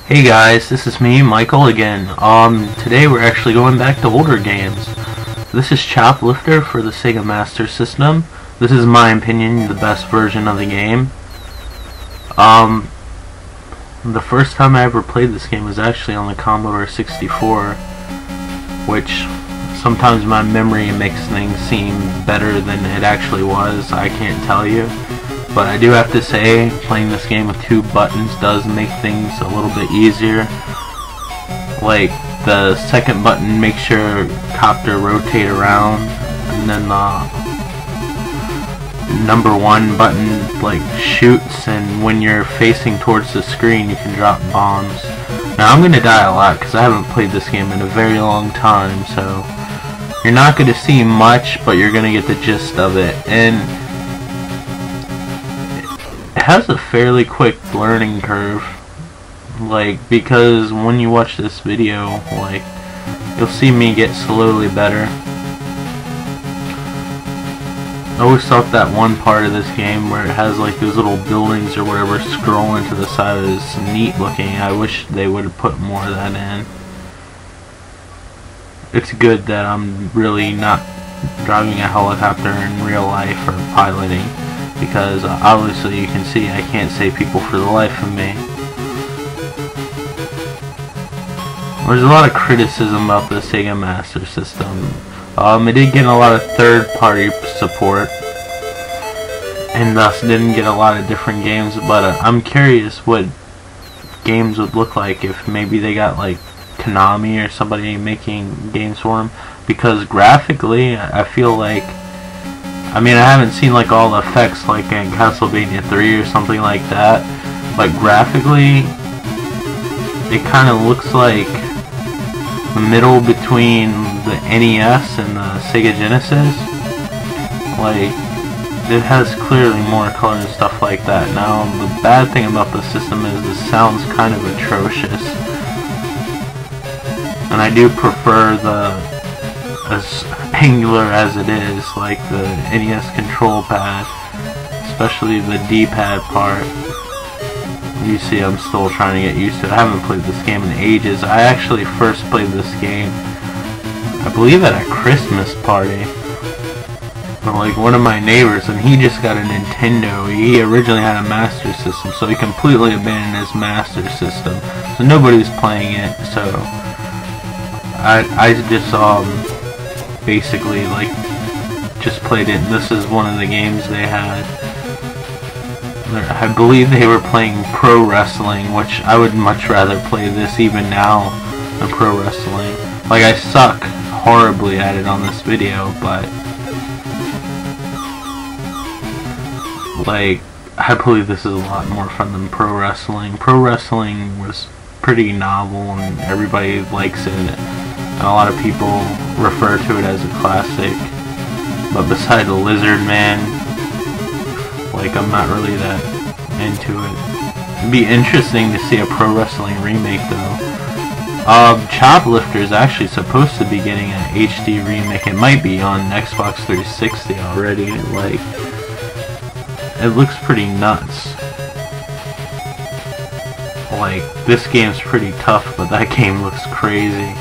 Hey guys, this is me, Michael again. Today we're actually going back to older games. This is Choplifter for the Sega Master System. This is, in my opinion, the best version of the game. The first time I ever played this game was actually on the Commodore 64, which sometimes my memory makes things seem better than it actually was. I can't tell you. But I do have to say, playing this game with 2 buttons does make things a little bit easier. Like, the second button makes your copter rotate around, and then the number 1 button, like, shoots, and when you're facing towards the screen, you can drop bombs. Now, I'm gonna die a lot, because I haven't played this game in a very long time, so you're not gonna see much, but you're gonna get the gist of it. And it has a fairly quick learning curve, like, because when you watch this video, like, you'll see me get slowly better. I always thought that one part of this game where it has like those little buildings or whatever scrolling to the side is neat looking. I wish they would have put more of that in. It's good that I'm really not driving a helicopter in real life or piloting, because obviously you can see I can't save people for the life of me. There's a lot of criticism about the Sega Master System. It did get a lot of third-party support, and thus didn't get a lot of different games, but I'm curious what games would look like if maybe they got like Konami or somebody making games for them, because graphically I feel like, I mean, I haven't seen like all the effects like in Castlevania 3 or something like that, but graphically it kind of looks like the middle between the NES and the Sega Genesis. Like, it has clearly more color and stuff like that. Now, the bad thing about the system is the sound's kind of atrocious, and I do prefer the, as angular as it is, like the NES control pad, especially the D-pad part. You see, I'm still trying to get used to it. I haven't played this game in ages. I actually first played this game, I believe, at a Christmas party. Like, one of my neighbors, and he just got a Nintendo. He originally had a Master System, so he completely abandoned his Master System. So nobody was playing it, so I just basically, like, just played it, and this is one of the games they had. I believe they were playing pro wrestling, which I would much rather play this even now than pro wrestling. Like, I suck horribly at it on this video, but like, I believe this is a lot more fun than pro wrestling. Pro wrestling was pretty novel and everybody likes it, and a lot of people refer to it as a classic, but beside the Lizard Man, like, I'm not really that into it. It'd be interesting to see a pro wrestling remake though. Choplifter is actually supposed to be getting an HD remake. It might be on Xbox 360 already. Like, it looks pretty nuts. Like, this game's pretty tough, but that game looks crazy.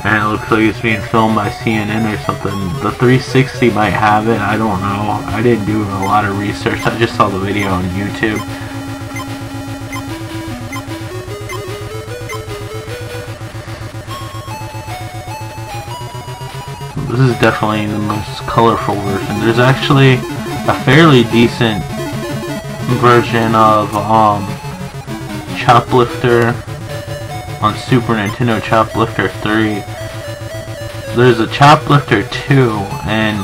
And it looks like it's being filmed by CNN or something. The 360 might have it, I don't know. I didn't do a lot of research, I just saw the video on YouTube. This is definitely the most colorful version. There's actually a fairly decent version of Choplifter on Super Nintendo, Choplifter 3. There's a Choplifter 2, and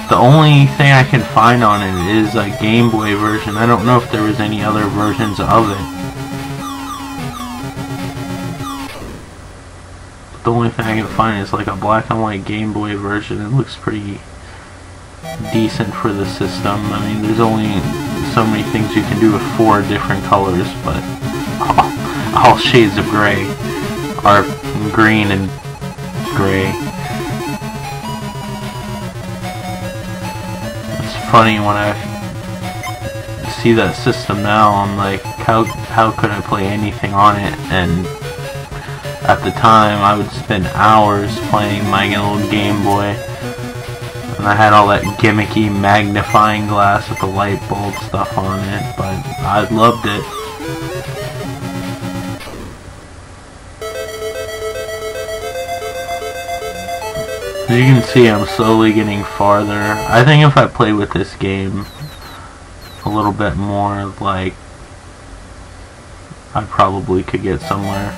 the only thing I can find on it is a Game Boy version. I don't know if there was any other versions of it. The only thing I can find is like a black and white Game Boy version. It looks pretty decent for the system. I mean, there's only so many things you can do with 4 different colors, but all shades of gray are green and gray. It's funny when I see that system now, I'm like, how could I play anything on it? And at the time, I would spend hours playing my little Game Boy. And I had all that gimmicky magnifying glass with the light bulb stuff on it, but I loved it. As you can see, I'm slowly getting farther. I think if I play with this game a little bit more, like, I probably could get somewhere.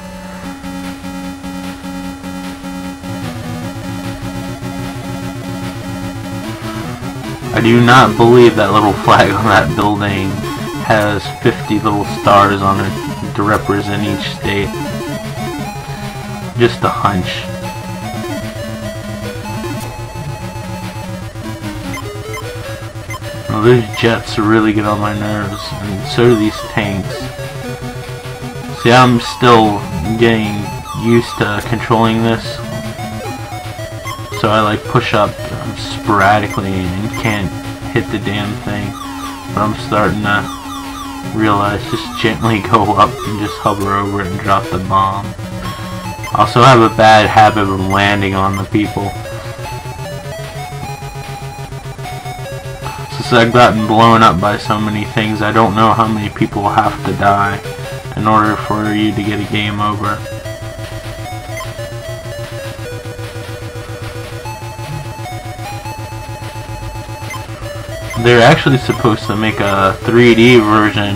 I do not believe that little flag on that building has 50 little stars on it to represent each state. Just a hunch. Well, those jets really get on my nerves, and so do these tanks. See, I'm still getting used to controlling this, so I like push up sporadically and can't hit the damn thing, but I'm starting to realize just gently go up and just hover over it and drop the bomb. I also have a bad habit of landing on the people. Since I've gotten blown up by so many things, I don't know how many people have to die in order for you to get a game over. They're actually supposed to make a 3D version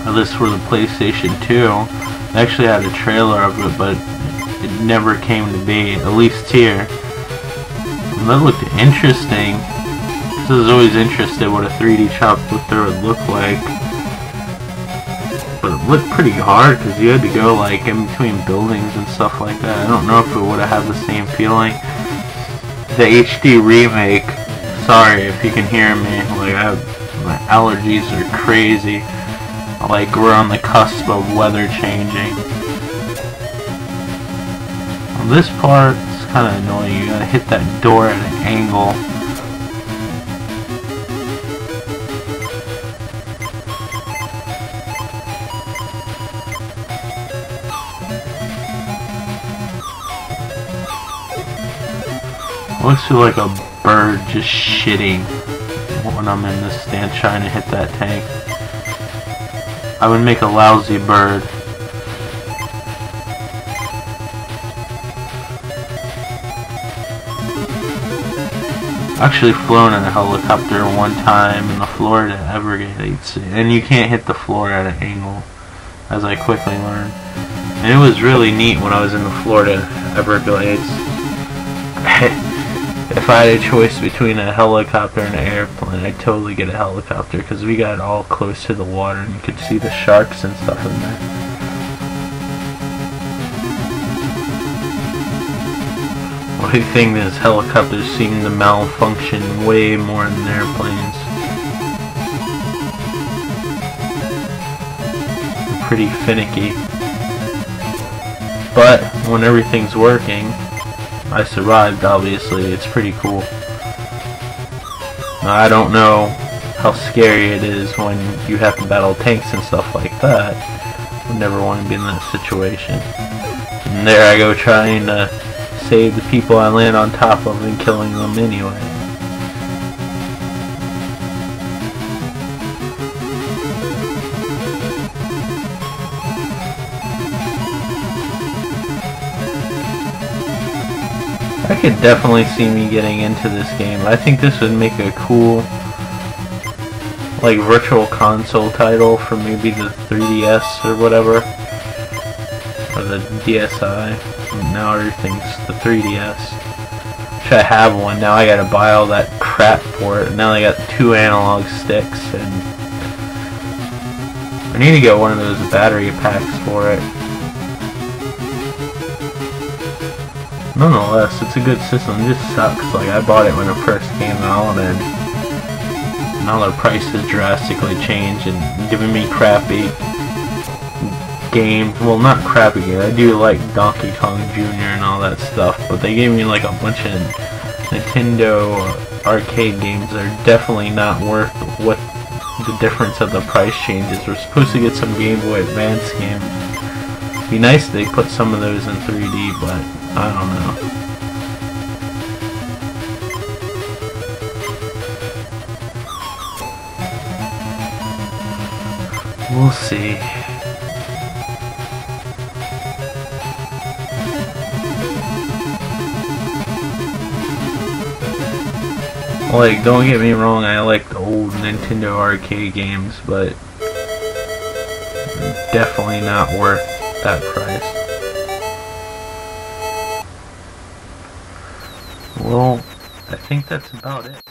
of this for the PlayStation 2. They actually had a trailer of it, but it never came to be, at least here. And that looked interesting. I was always interested what a 3D Choplifter would look like. But it looked pretty hard because you had to go like in between buildings and stuff like that. I don't know if it would have had the same feeling. The HD remake, sorry if you can hear me, like my allergies are crazy. Like we're on the cusp of weather changing. Well, this part's kind of annoying. You gotta hit that door at an angle. I always feel like a bird just shitting when I'm in this stand trying to hit that tank. I would make a lousy bird. Actually flown in a helicopter one time in the Florida Everglades, and you can't hit the floor at an angle, as I quickly learned. And it was really neat when I was in the Florida Everglades. If I had a choice between a helicopter and an airplane, I'd totally get a helicopter because we got all close to the water and you could see the sharks and stuff in there. One thing is helicopters seem to malfunction way more than airplanes. They're pretty finicky. But when everything's working, I survived, obviously. It's pretty cool. Now, I don't know how scary it is when you have to battle tanks and stuff like that. I would never want to be in that situation. And there I go trying to save the people I land on top of and killing them anyway. I could definitely see me getting into this game. I think this would make a cool, like, virtual console title for maybe the 3DS or whatever, or the DSi. Now everything's the 3DS. Which I have one. Now I gotta buy all that crap for it. Now I got 2 analog sticks, and I need to get one of those battery packs for it. Nonetheless, it's a good system. It just sucks. Like, I bought it when it first came out, and now the price has drastically changed and giving me crappy games. Well, not crappy games. I do like Donkey Kong Jr. and all that stuff, but they gave me like a bunch of Nintendo arcade games that are definitely not worth what the difference of the price changes. We're supposed to get some Game Boy Advance games. It'd be nice if they put some of those in 3D, but I don't know. We'll see. Like, don't get me wrong, I like the old Nintendo arcade games, but definitely not worth that price. Well, I think that's about it.